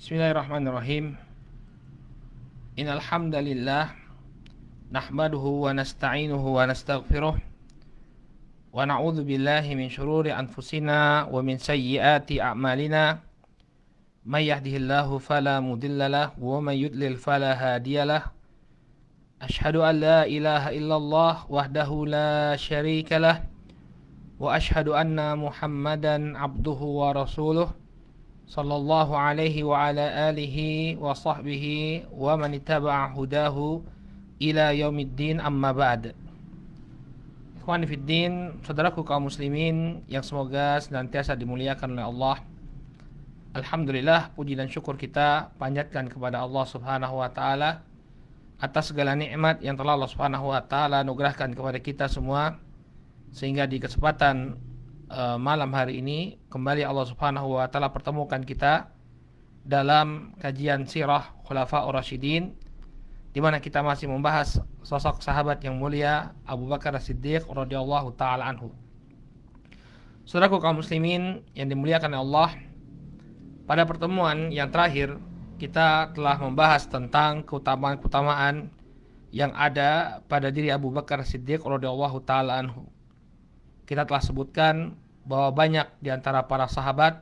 Bismillahirrahmanirrahim. Innal hamdalillah nahmaduhu wa nasta'inuhu wa nastaghfiruh wa na'udzu billahi min shururi anfusina wa min sayyiati a'malina. May yahdihillahu fala mudilla lahu wa may yudlil fala hadiyalah. Ashhadu an la ilaha illallah wahdahu la syarika lah wa ashhadu anna Muhammadan abduhu wa rasuluh sallallahu alaihi wa ala alihi wa sahbihi wa man ittaba'a hudahu ila yaumiddin, amma ba'd. Ikhwani fiddin, saudaraku kaum muslimin yang semoga senantiasa dimuliakan oleh Allah. Alhamdulillah, puji dan syukur kita panjatkan kepada Allah Subhanahu wa taala atas segala nikmat yang telah Allah Subhanahu wa taala anugerahkan kepada kita semua, sehingga di kesempatan malam hari ini kembali Allah Subhanahu wa taala pertemukan kita dalam kajian sirah Khulafaur Rasyidin, di mana kita masih membahas sosok sahabat yang mulia Abu Bakar As-Siddiq radhiyallahu taala anhu. Saudaraku kaum muslimin yang dimuliakan oleh Allah, pada pertemuan yang terakhir kita telah membahas tentang keutamaan-keutamaan yang ada pada diri Abu Bakar As-Siddiq radhiyallahu taala anhu. Kita telah sebutkan bahwa banyak di antara para sahabat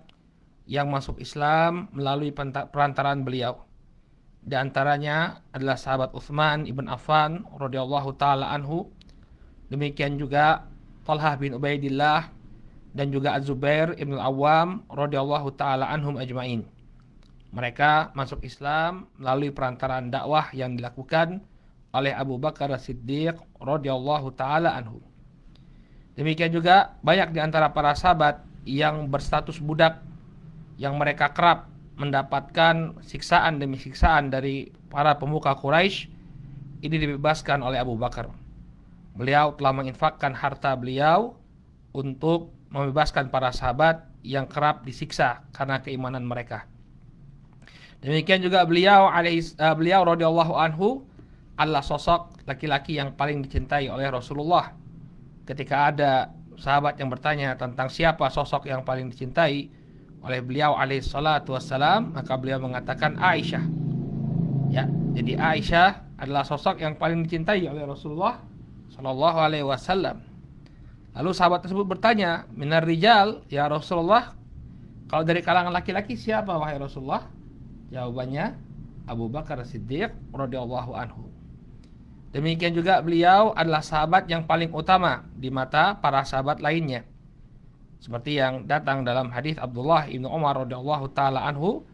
yang masuk Islam melalui perantaraan beliau. Di antaranya adalah sahabat Utsman ibn Affan radhiyallahu taala anhu. Demikian juga Talhah bin Ubaidillah dan juga Az-Zubair ibn Al-Awwam radhiyallahu taala anhum ajmain. Mereka masuk Islam melalui perantaraan dakwah yang dilakukan oleh Abu Bakar As-Siddiq radhiyallahu taala anhu. Demikian juga banyak di antara para sahabat yang berstatus budak, yang mereka kerap mendapatkan siksaan demi siksaan dari para pemuka Quraisy. Ini dibebaskan oleh Abu Bakar. Beliau telah menginfakkan harta beliau untuk membebaskan para sahabat yang kerap disiksa karena keimanan mereka. Demikian juga beliau radhiyallahu anhu adalah sosok laki-laki yang paling dicintai oleh Rasulullah. Ketika ada sahabat yang bertanya tentang siapa sosok yang paling dicintai oleh beliau alaihi salatu wassalam, maka beliau mengatakan Aisyah. Ya, jadi Aisyah adalah sosok yang paling dicintai oleh Rasulullah sallallahu alaihi wasallam. Lalu sahabat tersebut bertanya, "Minar rijal ya Rasulullah?" Kalau dari kalangan laki-laki siapa wahai Rasulullah? Jawabannya Abu Bakar As-Siddiq radhiyallahu anhu. Demikian juga beliau adalah sahabat yang paling utama di mata para sahabat lainnya. Seperti yang datang dalam hadis Abdullah ibn Umar radhiyallahu taala anhu,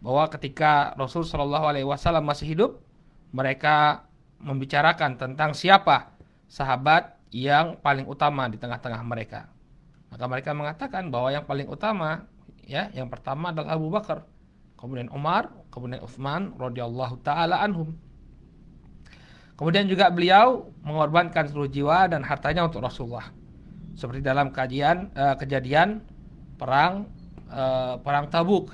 bahwa ketika Rasul sallallahu alaihi wasallam masih hidup, mereka membicarakan tentang siapa sahabat yang paling utama di tengah-tengah mereka. Maka mereka mengatakan bahwa yang paling utama, ya, yang pertama adalah Abu Bakar, kemudian Umar, kemudian Utsman radhiyallahu taala anhum. Kemudian juga beliau mengorbankan seluruh jiwa dan hartanya untuk Rasulullah. Seperti dalam kejadian perang Tabuk,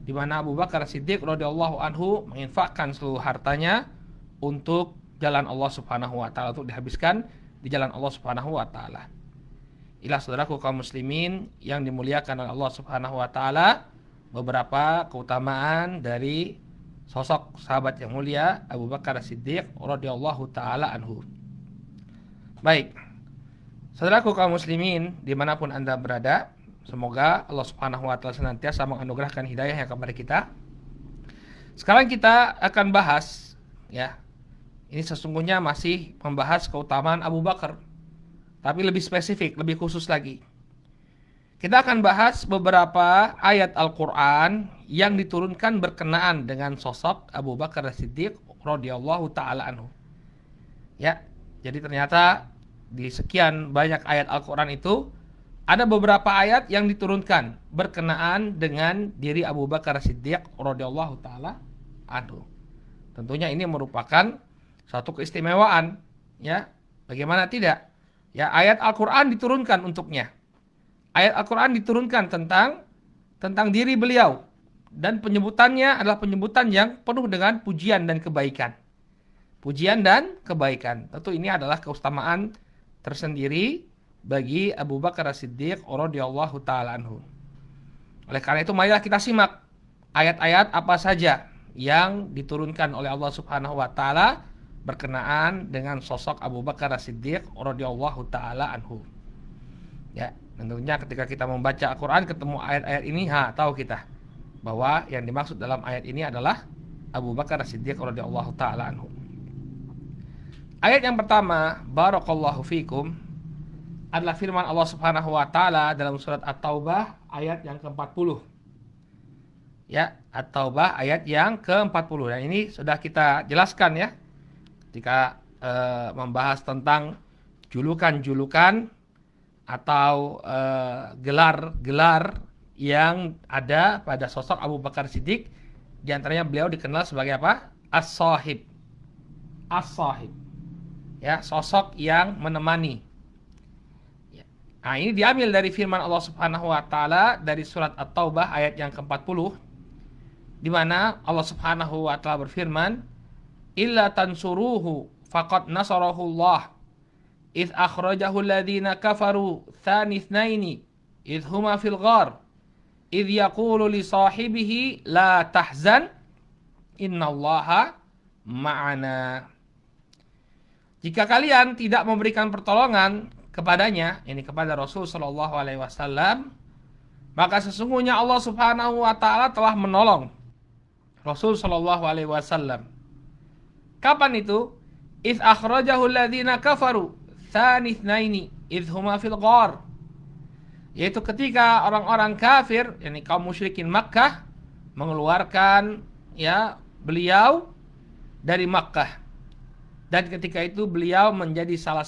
di mana Abu Bakar Siddiq radhiyallahu anhu menginfakkan seluruh hartanya untuk jalan Allah Subhanahu wa taala, untuk dihabiskan di jalan Allah Subhanahu wa taala. Inilah saudaraku kaum muslimin yang dimuliakan oleh Allah Subhanahu wa taala, beberapa keutamaan dari sosok sahabat yang mulia Abu Bakar As-Siddiq radhiyallahu taala anhu. Baik, saudaraku kaum muslimin dimanapun anda berada, semoga Allah Subhanahu wa taala senantiasa menganugerahkan hidayah kepada kita. Sekarang kita akan bahas, ya, ini sesungguhnya masih membahas keutamaan Abu Bakar, tapi lebih spesifik, lebih khusus lagi. Kita akan bahas beberapa ayat Al-Quran yang diturunkan berkenaan dengan sosok Abu Bakar As-Siddiq radhiyallahu ta'ala anhu. Ya, jadi ternyata di sekian banyak ayat Al-Quran itu ada beberapa ayat yang diturunkan berkenaan dengan diri Abu Bakar As-Siddiq radhiyallahu ta'ala anhu. Tentunya ini merupakan suatu keistimewaan, ya. Bagaimana tidak? Ya, ayat Al-Quran diturunkan untuknya. Ayat Al-Quran diturunkan tentang diri beliau, dan penyebutannya adalah penyebutan yang penuh dengan pujian dan kebaikan. Pujian dan kebaikan. Tentu ini adalah keutamaan tersendiri bagi Abu Bakar As-Siddiq radhiyallahu ta'ala anhu. Oleh karena itu marilah kita simak ayat-ayat apa saja yang diturunkan oleh Allah Subhanahu wa taala berkenaan dengan sosok Abu Bakar As-Siddiq radhiyallahu taala anhu. Ya, tentunya ketika kita membaca Al-Qur'an ketemu ayat-ayat ini, tahu kita bahwa yang dimaksud dalam ayat ini adalah Abu Bakar As-Siddiq radhiyallahu taala anhu. Ayat yang pertama, barakallahu fikum, adalah firman Allah Subhanahu wa taala dalam surat At-Taubah ayat yang ke-40. Ya, At-Taubah ayat yang ke-40. Dan ini sudah kita jelaskan ya ketika membahas tentang julukan-julukan atau gelar-gelar yang ada pada sosok Abu Bakar Siddiq. Di antaranya beliau dikenal sebagai apa? As-Sahib. As-Sahib. Ya, sosok yang menemani. Nah, ini diambil dari firman Allah Subhanahu wa taala dari surat At-Taubah ayat yang ke-40, di mana Allah Subhanahu wa taala berfirman, "Illa tansuruhu faqad nasarahu Allah idh akhrajahu alladhina kafaru tsani tsnaini idh huma fil ghar idh yaqulu li sahibihi la tahzan innallaha ma'ana." Jika kalian tidak memberikan pertolongan kepadanya, ini kepada Rasul sallallahu alaihi wasallam, maka sesungguhnya Allah Subhanahu wa taala telah menolong Rasul sallallahu alaihi wasallam. Kapan itu? Idz akhrajahu alladziina kafaru tsani tsnaini idz huma fil ghar. Yaitu ketika orang-orang kafir, yakni kaum musyrikin Makkah, mengeluarkan ya beliau dari Makkah. Dan ketika itu beliau menjadi salah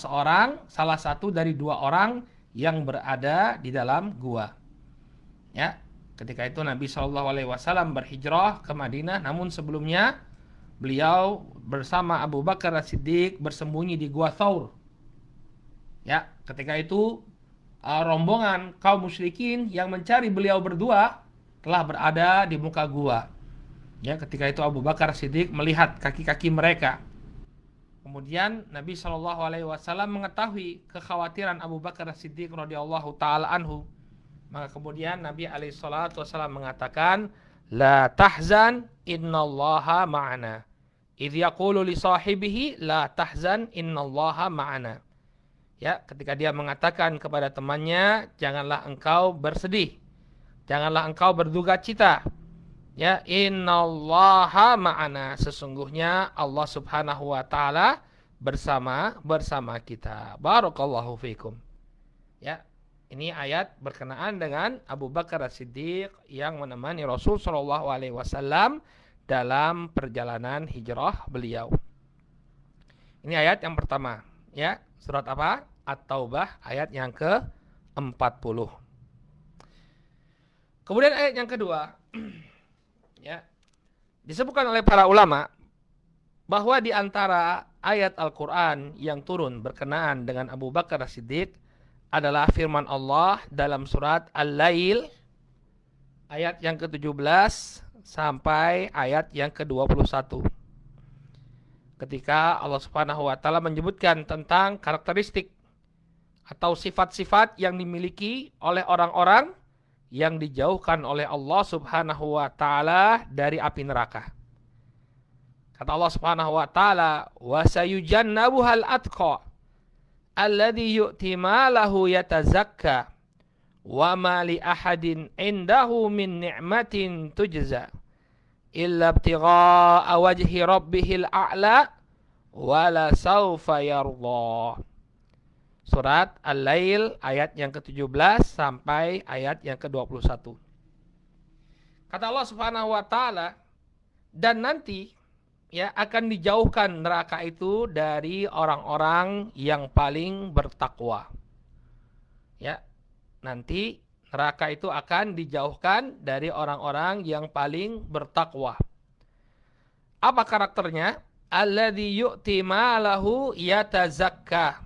satu dari dua orang yang berada di dalam gua. Ya, ketika itu Nabi Shallallahu Alaihi Wasallam berhijrah ke Madinah, namun sebelumnya beliau bersama Abu Bakar As-Siddiq bersembunyi di gua Thaur. Ya, ketika itu rombongan kaum musyrikin yang mencari beliau berdua telah berada di muka gua. Ya, ketika itu Abu Bakar As-Siddiq melihat kaki-kaki mereka. Kemudian Nabi Shallallahu Alaihi Wasallam mengetahui kekhawatiran Abu Bakar As-Siddiq radhiyallahu taala anhu, maka kemudian Nabi alaihi salatu wasallam mengatakan, la tahzan innallaha ma'ana. Idh yaqulu li sahibihi la tahzan innallaha ma'ana. Ya, ketika dia mengatakan kepada temannya, janganlah engkau bersedih, janganlah engkau berduka cita. Ya, innallaha ma'ana, sesungguhnya Allah Subhanahu wa taala bersama kita. Barakallahu fikum. Ya, ini ayat berkenaan dengan Abu Bakar As-Siddiq yang menemani Rasul sallallahu alaihi wasallam dalam perjalanan hijrah beliau. Ini ayat yang pertama, ya. Surat apa? At-Taubah ayat yang ke-40. Kemudian ayat yang kedua, ya, disebutkan oleh para ulama bahwa di antara ayat Al-Quran yang turun berkenaan dengan Abu Bakar As-Siddiq adalah firman Allah dalam surat Al-Lail ayat yang ke-17 sampai ayat yang ke-21. Ketika Allah Subhanahu wa taala menyebutkan tentang karakteristik atau sifat-sifat yang dimiliki oleh orang-orang yang dijauhkan oleh Allah Subhanahu wa taala dari api neraka. Kata Allah Subhanahu wa taala, "Wa sayujannabuhal atqa alladzi yu'ti malahu yatazakka wa ma li ahadin indahu min ni'matin tujza illa ibtigha'a wajhi rabbihil a'la wa la sawfa yarda." Surat Al-Lail ayat yang ke-17 sampai ayat yang ke-21. Kata Allah Subhanahu wa taala, dan nanti ya akan dijauhkan neraka itu dari orang-orang yang paling bertakwa. Ya, nanti neraka itu akan dijauhkan dari orang-orang yang paling bertakwa. Apa karakternya? Alladzi yu'ti malahu yatazakka,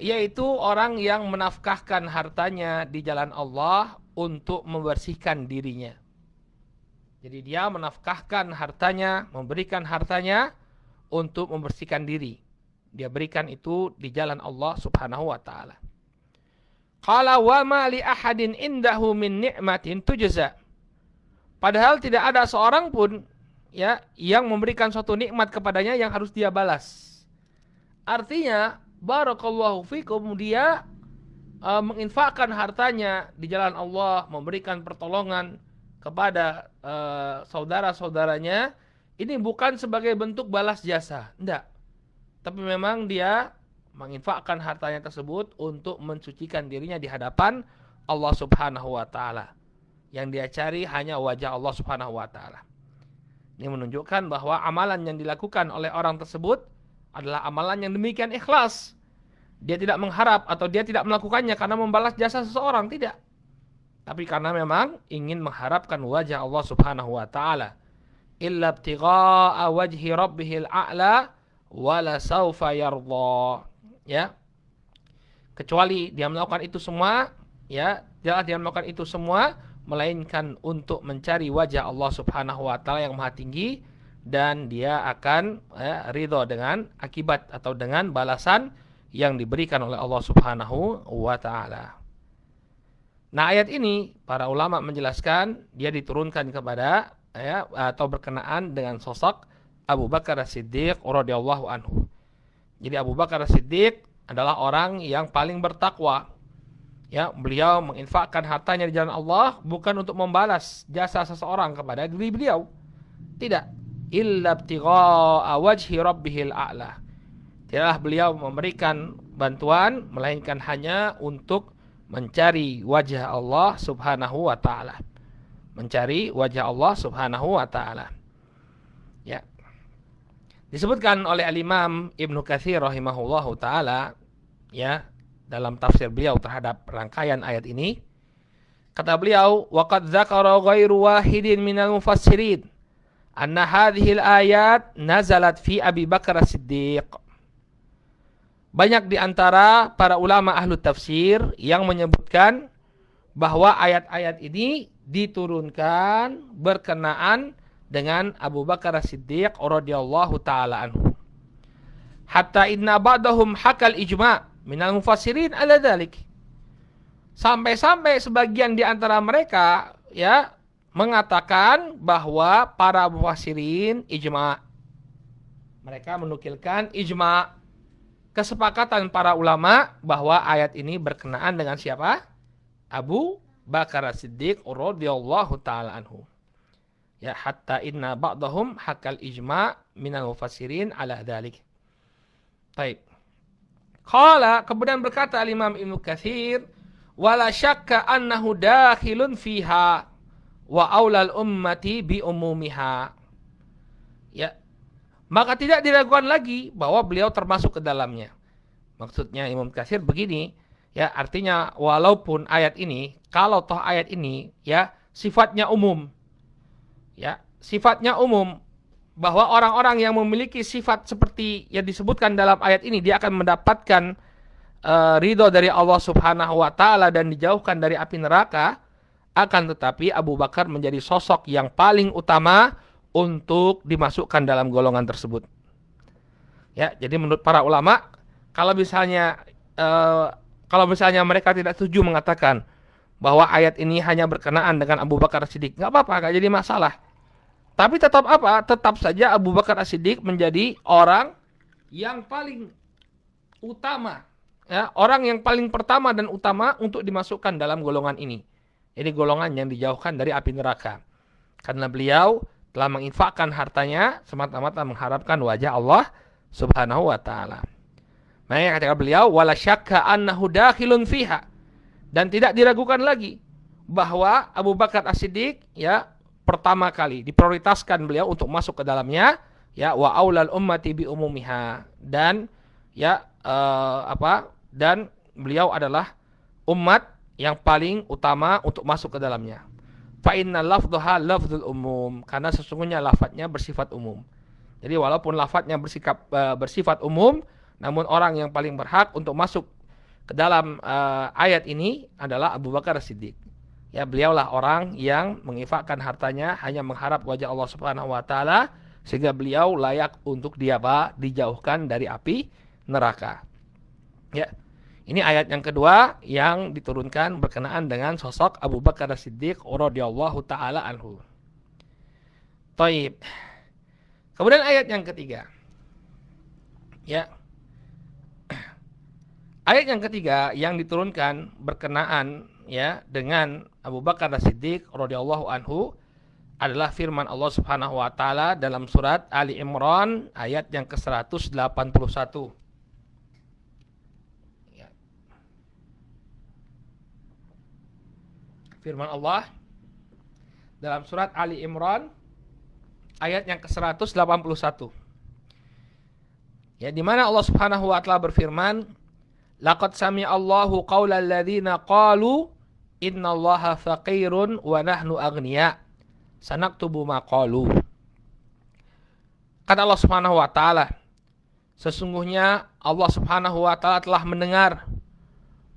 yaitu orang yang menafkahkan hartanya di jalan Allah untuk membersihkan dirinya. Jadi dia menafkahkan hartanya, memberikan hartanya untuk membersihkan diri. Dia berikan itu di jalan Allah Subhanahu wa taala. Qala wa ma li ahadin indahu min ni'matin tujza. Padahal tidak ada seorang pun ya yang memberikan suatu nikmat kepadanya yang harus dia balas. Artinya, barakallahu fikum, dia menginfakkan hartanya di jalan Allah, memberikan pertolongan kepada saudara-saudaranya, ini bukan sebagai bentuk balas jasa, enggak. Tapi memang dia menginfakkan hartanya tersebut untuk mensucikan dirinya di hadapan Allah Subhanahu wa taala. Yang dia cari hanya wajah Allah Subhanahu wa taala. Ini menunjukkan bahwa amalan yang dilakukan oleh orang tersebut adalah amalan yang demikian ikhlas. Dia tidak mengharap atau dia tidak melakukannya karena membalas jasa seseorang, tidak. Tapi karena memang ingin mengharapkan wajah Allah Subhanahu wa taala. Illa ibtigha'a wajhi rabbihil a'la wala saufa yardha. Ya. Kecuali dia melakukan itu semua, ya, dia melakukan itu semua melainkan untuk mencari wajah Allah Subhanahu wa taala yang Maha Tinggi, dan dia akan ridho dengan akibat atau dengan balasan yang diberikan oleh Allah Subhanahu wa taala. Nah, ayat ini para ulama menjelaskan dia diturunkan kepada atau berkenaan dengan sosok Abu Bakar As-Siddiq radhiyallahu anhu. Jadi Abu Bakar As-Siddiq adalah orang yang paling bertakwa. Ya, beliau menginfakkan hartanya di jalan Allah bukan untuk membalas jasa seseorang kepada diri beliau. Tidak. Illa ibtigha'a wajhi rabbihil a'la. Tidaklah beliau memberikan bantuan melainkan hanya untuk mencari wajah Allah Subhanahu wa taala. Mencari wajah Allah Subhanahu wa taala. Ya. Disebutkan oleh Al-Imam Ibnu Katsir rahimahullahu taala, ya, dalam tafsir beliau terhadap rangkaian ayat ini, kata beliau, wa qad dzakara ghairu wahidin minal mufassirin anna hadhil ayat nazalat fi Abi Bakar As-Siddiq. Banyak di antara para ulama ahlu tafsir yang menyebutkan bahwa ayat-ayat ini diturunkan berkenaan dengan Abu Bakar As-Siddiq radhiyallahu taala anhu. Hatta inna ba'dahum hakal ijma' minal mufassirin ala dzalik. Sampai-sampai sebagian di antara mereka ya mengatakan bahwa para mufassirin ijma'. Mereka menukilkan ijma', kesepakatan para ulama bahwa ayat ini berkenaan dengan siapa? Abu Bakar As-Siddiq radhiyallahu taala anhu. Ya, hatta inna ba'dahum hakal ijma' minal mufassirin ala dzalik. Baik. Qala, kemudian berkata Imam Ibnu Katsir, wala syakka annahu dakhilun fiha wa aulal ummati bi umumiha. Ya. Maka tidak diragukan lagi bahwa beliau termasuk ke dalamnya. Maksudnya Imam Katsir begini, ya, artinya walaupun ayat ini, kalau toh ayat ini ya sifatnya umum. Ya, sifatnya umum bahwa orang-orang yang memiliki sifat seperti yang disebutkan dalam ayat ini dia akan mendapatkan ridho dari Allah Subhanahu wa taala dan dijauhkan dari api neraka. Akan tetapi Abu Bakar menjadi sosok yang paling utama untuk dimasukkan dalam golongan tersebut. Ya, jadi menurut para ulama, kalau misalnya mereka tidak setuju mengatakan bahwa ayat ini hanya berkenaan dengan Abu Bakar As-Siddiq, nggak apa-apa, nggak jadi masalah. Tapi tetap apa? Tetap saja Abu Bakar As-Siddiq menjadi orang yang paling utama, ya, orang yang paling pertama dan utama untuk dimasukkan dalam golongan ini. Ini golongan yang dijauhkan dari api neraka. Karena beliau telah menginfakkan hartanya semata-mata mengharapkan wajah Allah Subhanahu wa taala. Makanya kata beliau, wala syakka annahu dakhilun fiha. Dan tidak diragukan lagi bahwa Abu Bakar As-Siddiq ya pertama kali diprioritaskan beliau untuk masuk ke dalamnya, ya, wa aulal ummati bi umumiha, dan ya dan beliau adalah umat yang paling utama untuk masuk ke dalamnya. Fa inna lafdhaha lafdzul umum, karena sesungguhnya lafadznya bersifat umum. Jadi walaupun lafadznya bersifat umum, namun orang yang paling berhak untuk masuk ke dalam ayat ini adalah Abu Bakar As-Siddiq. Ya, beliaulah orang yang menginfakkan hartanya hanya mengharap wajah Allah Subhanahu wa taala, sehingga beliau layak untuk dijauhkan dari api neraka. Ya. Ini ayat yang kedua yang diturunkan berkenaan dengan sosok Abu Bakar As-Siddiq radhiyallahu taala anhu. Taib. Kemudian ayat yang ketiga. Ya. Ayat yang ketiga yang diturunkan berkenaan ya dengan Abu Bakar As-Siddiq radhiyallahu anhu adalah firman Allah Subhanahu wa taala dalam surat Ali Imran ayat yang ke-181. Ya. Firman Allah dalam surat Ali Imran ayat yang ke-181. Ya, di mana Allah Subhanahu wa taala berfirman, "Laqad sami'allahu qaulal ladzina qalu innallaha faqirun wa nahnu aghnia. Sanaktubu ma qalu." Kata Allah Subhanahu wa taala, sesungguhnya Allah Subhanahu wa taala telah mendengar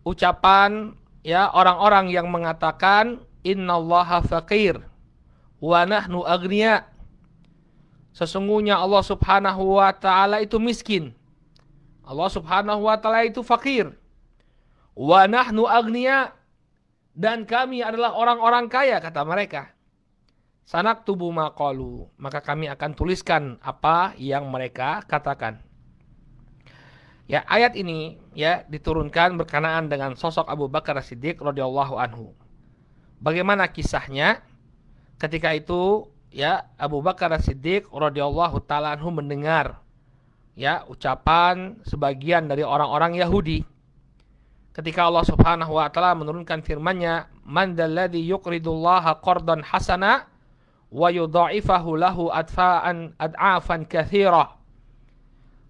ucapan ya orang-orang yang mengatakan innallaha faqir wa nahnu aghnia. Sesungguhnya Allah Subhanahu wa taala itu miskin. Allah Subhanahu wa taala itu fakir. Wa nahnu aghnia, dan kami adalah orang-orang kaya, kata mereka. Sanaktubu ma qalu, maka kami akan tuliskan apa yang mereka katakan. Ya, ayat ini ya diturunkan berkenaan dengan sosok Abu Bakar As-Siddiq radhiyallahu anhu. Bagaimana kisahnya? Ketika itu ya Abu Bakar As-Siddiq radhiyallahu taala anhu mendengar ya ucapan sebagian dari orang-orang Yahudi ketika Allah Subhanahu wa taala menurunkan firman-Nya, "Man dzalladzi yuqridullaha qardan hasana wa yudha'ifahu lahu ad'afan katsira."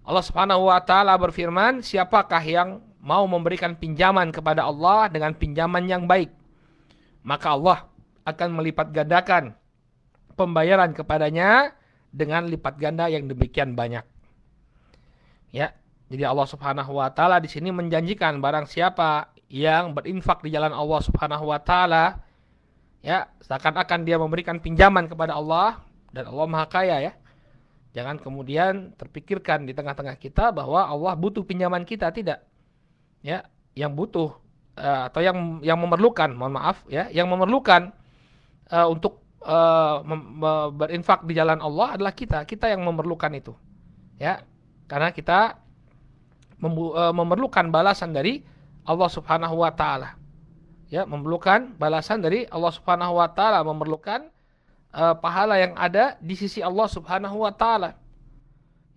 Allah Subhanahu wa taala berfirman, siapakah yang mau memberikan pinjaman kepada Allah dengan pinjaman yang baik, maka Allah akan melipat gandakan pembayaran kepadanya dengan lipat ganda yang demikian banyak. Ya, jadi Allah Subhanahu wa taala di sini menjanjikan barang siapa yang berinfak di jalan Allah Subhanahu wa taala, ya, seakan-akan dia memberikan pinjaman kepada Allah, dan Allah Maha Kaya ya. Jangan kemudian terpikirkan di tengah-tengah kita bahwa Allah butuh pinjaman kita, tidak. Ya, yang butuh atau yang memerlukan, mohon maaf ya, yang memerlukan untuk berinfak di jalan Allah adalah kita yang memerlukan itu ya, karena kita memerlukan balasan dari Allah Subhanahu wa taala ya, memerlukan balasan dari Allah Subhanahu wa taala, memerlukan pahala yang ada di sisi Allah Subhanahu wa taala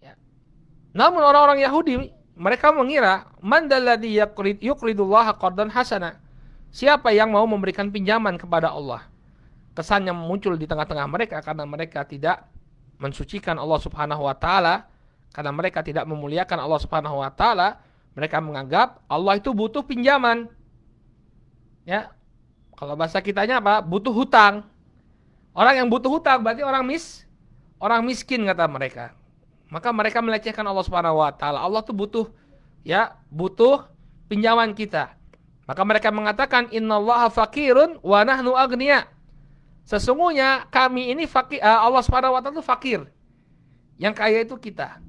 ya. Namun orang-orang Yahudi mereka mengira man dalladzi yuqridullaha qardan hasana, siapa yang mau memberikan pinjaman kepada Allah. Kesannya muncul di tengah-tengah mereka karena mereka tidak mensucikan Allah Subhanahu wa taala, karena mereka tidak memuliakan Allah Subhanahu wa taala, mereka menganggap Allah itu butuh pinjaman. Ya. Kalau bahasa kitanya apa? Butuh hutang. Orang yang butuh hutang berarti orang miskin, kata mereka. Maka mereka melecehkan Allah Subhanahu wa taala. Allah tuh butuh pinjaman kita. Maka mereka mengatakan innallaha faqirun wa nahnu aghnia. Sesungguhnya kami ini fakir, Allah Subhanahu wa taala itu fakir. Yang kaya itu kita.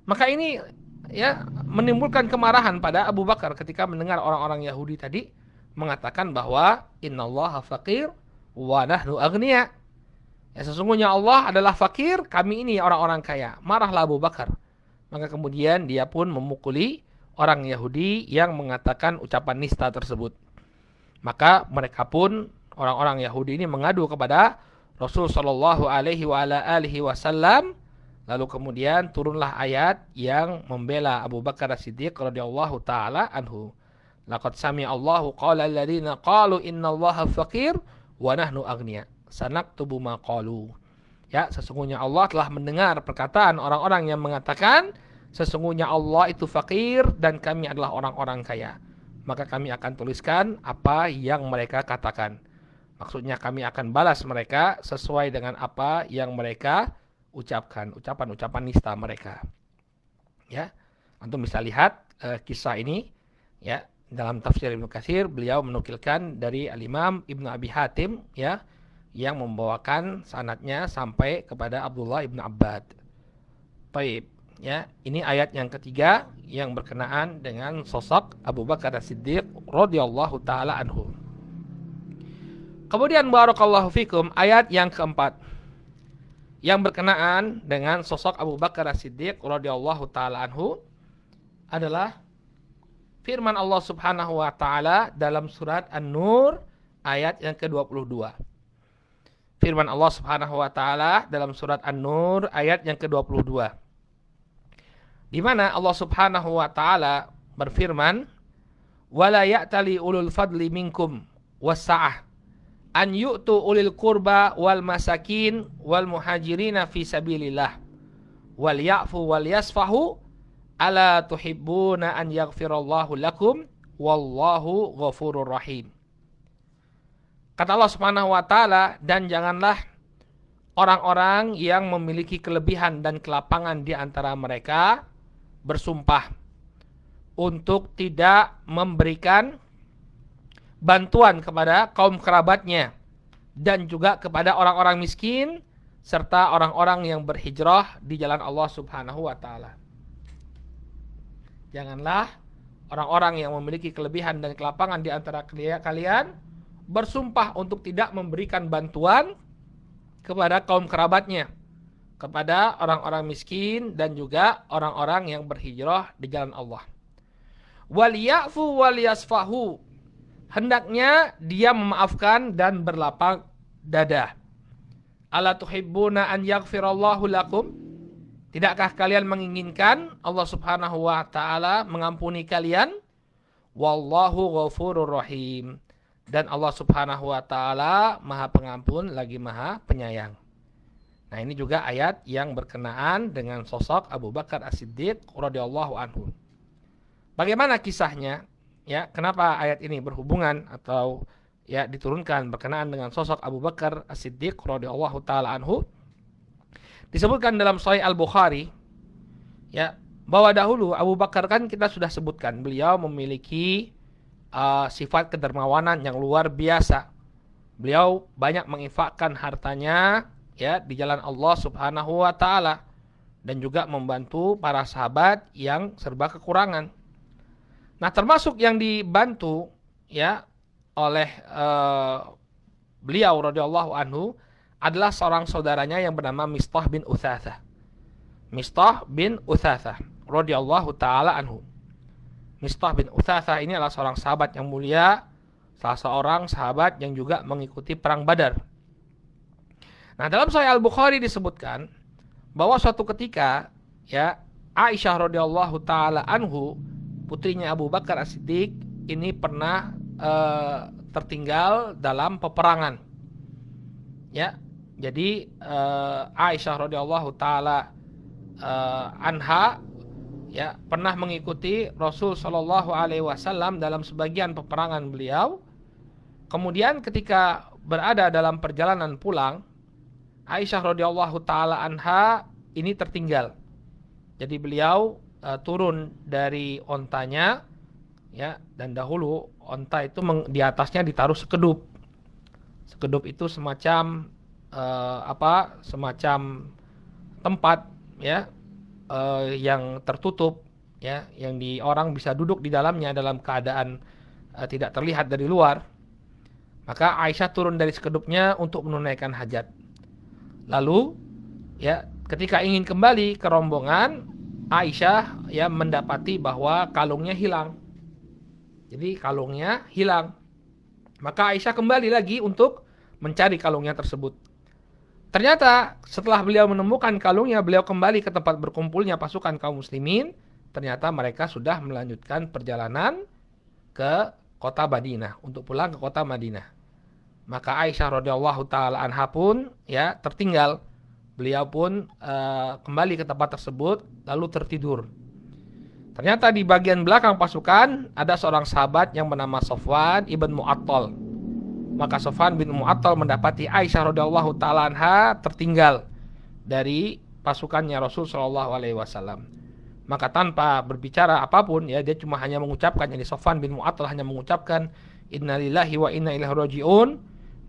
Maka ini ya menimbulkan kemarahan pada Abu Bakar ketika mendengar orang-orang Yahudi tadi mengatakan bahwa innallaha faqir wa nahnu aghnia. Ya, sesungguhnya Allah adalah fakir, kami ini orang-orang kaya. Marahlah Abu Bakar. Maka kemudian dia pun memukuli orang Yahudi yang mengatakan ucapan nista tersebut. Maka mereka pun, orang-orang Yahudi ini, mengadu kepada Rasul sallallahu alaihi wasallam. Lalu kemudian turunlah ayat yang membela Abu Bakar As-Siddiq radhiyallahu taala anhu. Laqad sami'allahu qaulal ladzina qalu innallaha faqir wa nahnu aghnia. Sanaktubu ma qalu. Ya, sesungguhnya Allah telah mendengar perkataan orang-orang yang mengatakan sesungguhnya Allah itu fakir dan kami adalah orang-orang kaya. Maka kami akan tuliskan apa yang mereka katakan. Maksudnya kami akan balas mereka sesuai dengan apa yang mereka ucapkan, ucapan-ucapan nista mereka. Ya, antum bisa lihat kisah ini ya dalam tafsir Ibnu Katsir, beliau menukilkan dari Al-Imam Ibnu Abi Hatim ya, yang membawakan sanadnya sampai kepada Abdullah Ibnu Abbad. Baik, ya, ini ayat yang ketiga yang berkenaan dengan sosok Abu Bakar As-Siddiq radhiyallahu taala anhu. Kemudian barakallahu fikum ayat yang keempat. yang berkenaan dengan sosok Abu Bakar As-Siddiq radhiyallahu taala anhu adalah firman Allah Subhanahu wa taala dalam surat An-Nur ayat yang ke-22. Firman Allah Subhanahu wa taala dalam surat An-Nur ayat yang ke-22. Di mana Allah Subhanahu wa taala berfirman, "Wala ya'tali ulul fadli minkum was-sa'ah an yu'tu ulil qurba wal masakin wal muhajirina fi sabilillah wal ya'fu wal yasfahu ala tuhibbuna an yaghfirallahu lakum wallahu ghafurur rahim." Kata Allah Subhanahu wa taala, dan janganlah orang-orang yang memiliki kelebihan dan kelapangan di antara mereka bersumpah untuk tidak memberikan bantuan kepada kaum kerabatnya dan juga kepada orang-orang miskin serta orang-orang yang berhijrah di jalan Allah Subhanahu wa taala. Janganlah orang-orang yang memiliki kelebihan dan kelapangan di antara kalian bersumpah untuk tidak memberikan bantuan kepada kaum kerabatnya, kepada orang-orang miskin dan juga orang-orang yang berhijrah di jalan Allah. Wal ya'fu wal yasfahu, hendaknya dia memaafkan dan berlapang dada. Ala tuhibbuna an yaghfirallahu lakum, tidakkah kalian menginginkan Allah Subhanahu wa taala mengampuni kalian? Wallahu ghafurur rahim, dan Allah Subhanahu wa taala Maha Pengampun lagi Maha Penyayang. Nah, ini juga ayat yang berkenaan dengan sosok Abu Bakar As-Siddiq radhiyallahu anhu. Bagaimana kisahnya? Ya, kenapa ayat ini berhubungan atau ya diturunkan berkenaan dengan sosok Abu Bakar As-Siddiq radhiyallahu taala anhu? Disebutkan dalam Sahih Al-Bukhari ya, bahwa dahulu Abu Bakar kan kita sudah sebutkan, beliau memiliki sifat kedermawanan yang luar biasa. Beliau banyak menginfakkan hartanya ya di jalan Allah Subhanahu wa taala dan juga membantu para sahabat yang serba kekurangan. Nah, termasuk yang dibantu ya oleh beliau radhiyallahu anhu adalah seorang saudaranya yang bernama Mistah bin Utsatsah. Mistah bin Utsatsah radhiyallahu taala anhu. Mistah bin Utsatsah ini adalah seorang sahabat yang mulia, salah seorang sahabat yang juga mengikuti perang Badar. Nah, dalam Sahih Al-Bukhari disebutkan bahwa suatu ketika ya Aisyah radhiyallahu taala anhu, putrinya Abu Bakar As-Siddiq, ini pernah tertinggal dalam peperangan. Ya. Jadi Aisyah radhiyallahu taala anha ya pernah mengikuti Rasul Shallallahu Alaihi Wasallam dalam sebagian peperangan beliau. Kemudian ketika berada dalam perjalanan pulang, Aisyah radhiyallahu taala anha ini tertinggal. Jadi beliau turun dari ontanya ya, dan dahulu onta itu di atasnya ditaruh sekedup. Sekedup itu semacam semacam tempat ya yang tertutup ya, yang orang bisa duduk di dalamnya dalam keadaan tidak terlihat dari luar. Maka Aisyah turun dari sekedupnya untuk menunaikan hajat. Lalu ya ketika ingin kembali ke rombongan, Aisyah ya mendapati bahwa kalungnya hilang. Jadi kalungnya hilang. Maka Aisyah kembali lagi untuk mencari kalungnya tersebut. Ternyata setelah beliau menemukan kalungnya, beliau kembali ke tempat berkumpulnya pasukan kaum muslimin. Ternyata mereka sudah melanjutkan perjalanan ke kota Madinah, untuk pulang ke kota Madinah. Maka Aisyah radhiyallahu taala anha pun ya tertinggal. Beliau pun kembali ke tempat tersebut lalu tertidur. Ternyata di bagian belakang pasukan ada seorang sahabat yang bernama Safwan ibn Mu'attal. Maka Safwan bin Mu'attal mendapati Aisyah radhiyallahu taala anha tertinggal dari pasukannya Rasul sallallahu alaihi wasallam. Maka tanpa berbicara apapun ya, dia cuma hanya mengucapkan, jadi Safwan bin Mu'attal hanya mengucapkan innalillahi wa inna ilaihi raji'un.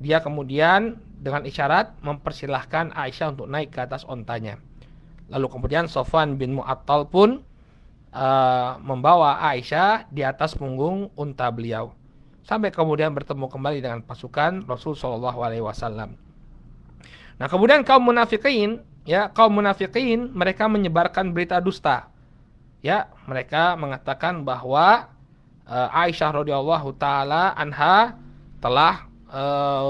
Dia kemudian dengan isyarat mempersilahkan Aisyah untuk naik ke atas ontanya. Lalu kemudian Safwan bin Mu'attal pun membawa Aisyah di atas punggung unta beliau sampai kemudian bertemu kembali dengan pasukan Rasul sallallahu alaihi wasallam. Nah, kemudian kaum munafikin mereka menyebarkan berita dusta. Ya, mereka mengatakan bahwa Aisyah radhiyallahu taala anha telah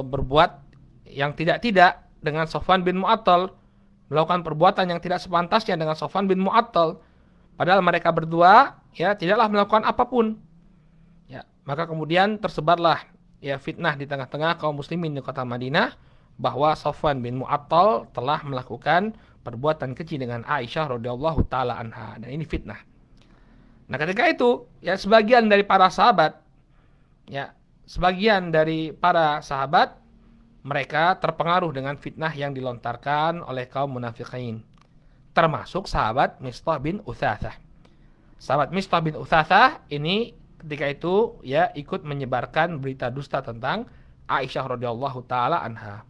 berbuat yang tidak-tidak dengan Sofwan bin Mu'attal, melakukan perbuatan yang tidak sepantasnya dengan Sofwan bin Mu'attal, padahal mereka berdua ya tidaklah melakukan apapun. Ya, maka kemudian tersebarlah ya fitnah di tengah-tengah kaum muslimin di kota Madinah bahwa Sofwan bin Mu'attal telah melakukan perbuatan keji dengan Aisyah radhiyallahu taala anha, dan ini fitnah. Nah, ketika itu ya sebagian dari para sahabat mereka terpengaruh dengan fitnah yang dilontarkan oleh kaum munafikin, termasuk sahabat Mistah bin Utsatsah. Sahabat Mistah bin Utsatsah ini ketika itu ya ikut menyebarkan berita dusta tentang Aisyah radhiyallahu taala anha.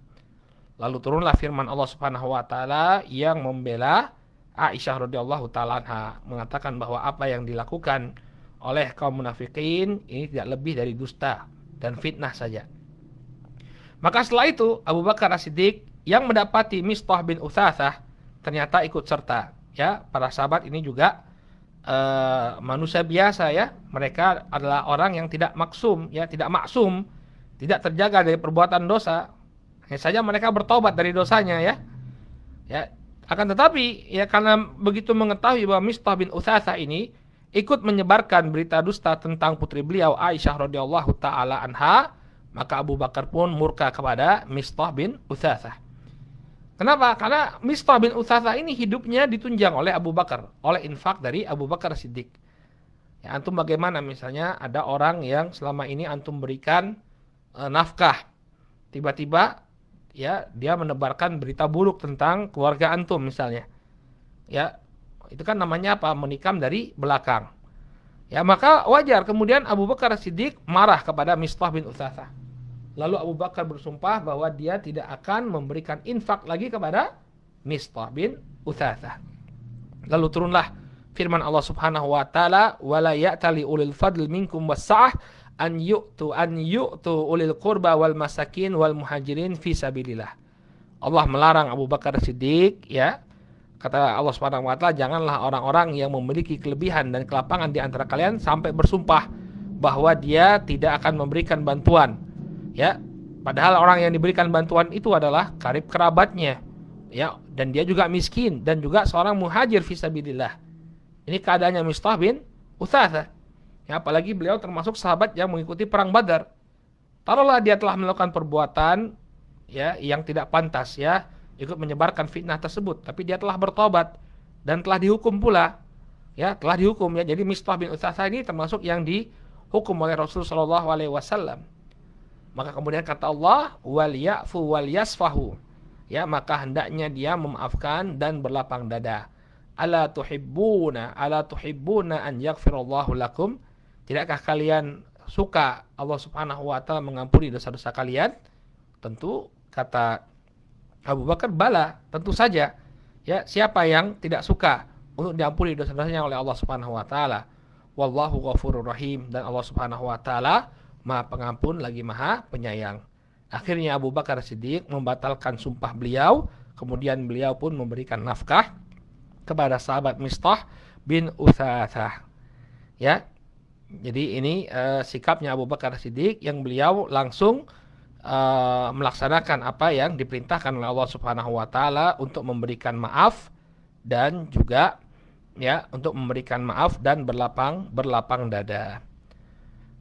Lalu turunlah firman Allah Subhanahu wa taala yang membela Aisyah radhiyallahu taala anha, mengatakan bahwa apa yang dilakukan oleh kaum munafikin ini tidak lebih dari dusta dan fitnah saja. Maka setelah itu Abu Bakar As-Siddiq yang mendapati Mistah bin Utsatsah ternyata ikut serta. Ya, para sahabat ini juga manusia biasa ya. Mereka adalah orang yang tidak maksum, ya, tidak maksum, tidak terjaga dari perbuatan dosa. Hanya saja mereka bertobat dari dosanya ya. Ya, akan tetapi ya karena begitu mengetahui bahwa Mistah bin Utsatsah ini ikut menyebarkan berita dusta tentang putri beliau Aisyah radhiyallahu taala anha, maka Abu Bakar pun murka kepada Mistah bin Utsatsah. Kenapa? Karena Mistah bin Utsatsah ini hidupnya ditunjang oleh Abu Bakar, oleh infak dari Abu Bakar Siddiq. Ya, antum bagaimana misalnya ada orang yang selama ini antum berikan nafkah, tiba-tiba ya dia menebarkan berita buruk tentang keluarga antum misalnya. Ya, itu kan namanya apa? Menikam dari belakang. Ya, maka wajar kemudian Abu Bakar Siddiq marah kepada Mistah bin Utsatsah. Lalu Abu Bakar bersumpah bahwa dia tidak akan memberikan infak lagi kepada Mistah bin Utsatsah. Lalu turunlah firman Allah Subhanahu wa taala, "Wala ya'tali ulil fadl minkum was-sa'ah an yu'tu ulil qurba wal masakin wal muhajirin fi sabilillah." Allah melarang Abu Bakar Siddiq ya. Kata Allah Subhanahu wa taala, janganlah orang-orang yang memiliki kelebihan dan kelapangan di antara kalian sampai bersumpah bahwa dia tidak akan memberikan bantuan. Ya, padahal orang yang diberikan bantuan itu adalah karib kerabatnya. Ya, dan dia juga miskin dan juga seorang muhajir fisabilillah. Ini keadaannya Mistah bin Utsatsah. Ya, apalagi beliau termasuk sahabat yang mengikuti perang Badar. Taruhlah dia telah melakukan perbuatan ya yang tidak pantas ya, ikut menyebarkan fitnah tersebut, tapi dia telah bertobat dan telah dihukum pula. Ya, telah dihukum ya. Jadi Mistah bin Utsatsah ini termasuk yang dihukum oleh Rasulullah sallallahu alaihi wasallam. Maka kemudian kata Allah, wal ya'fu wal yasfahu. Ya, maka hendaknya dia memaafkan dan berlapang dada. Ala tuhibbuna an yaghfirallahu lakum. Tidakkah kalian suka Allah Subhanahu wa taala mengampuni dosa-dosa kalian? Tentu kata Abu Bakar, bala, tentu saja. Ya, siapa yang tidak suka untuk diampuni dosa-dosanya oleh Allah Subhanahu wa taala? Wallahu ghafurur rahim, dan Allah Subhanahu wa taala Maha Pengampun lagi Maha Penyayang. Akhirnya Abu Bakar Siddiq membatalkan sumpah beliau, kemudian beliau pun memberikan nafkah kepada sahabat Mistah bin Utsatsah. Ya. Jadi ini sikapnya Abu Bakar Siddiq yang beliau langsung melaksanakan apa yang diperintahkan oleh Allah Subhanahu wa taala untuk memberikan maaf dan juga ya untuk memberikan maaf dan berlapang dada.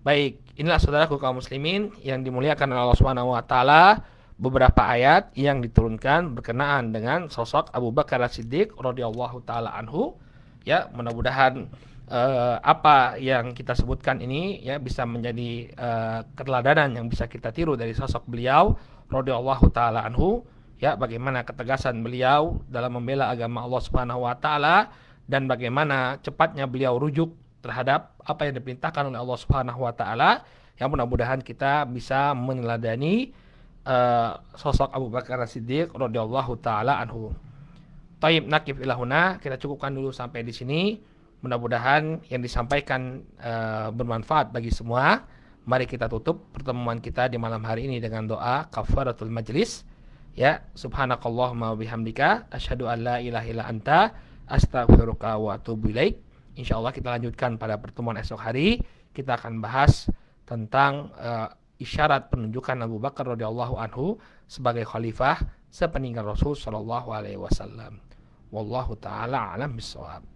Baik, inilah saudaraku kaum muslimin yang dimuliakan oleh Allah Subhanahu wa taala, beberapa ayat yang diturunkan berkenaan dengan sosok Abu Bakar As-Siddiq radhiyallahu taala anhu. Ya, mudah-mudahan apa yang kita sebutkan ini ya bisa menjadi keteladanan yang bisa kita tiru dari sosok beliau radhiyallahu taala anhu, ya, bagaimana ketegasan beliau dalam membela agama Allah Subhanahu wa taala dan bagaimana cepatnya beliau rujuk terhadap apa yang diperintahkan oleh Allah Subhanahu wa taala. Yang mudah-mudahan kita bisa meneladani sosok Abu Bakar As-Siddiq radhiyallahu taala anhu. Taib nakif ilahuna, kita cukupkan dulu sampai di sini. Mudah-mudahan yang disampaikan bermanfaat bagi semua. Mari kita tutup pertemuan kita di malam hari ini dengan doa kafaratul majlis. Ya, subhanakallahumma wa bihamdika asyhadu an la ilaha illa anta astaghfiruka wa atubu ilaik. Insyaallah kita lanjutkan pada pertemuan esok hari. Kita akan bahas tentang isyarat penunjukan Abu Bakar radhiyallahu anhu sebagai khalifah sepeninggal Rasul sallallahu alaihi wasallam. Wallahu taala alam bissawab.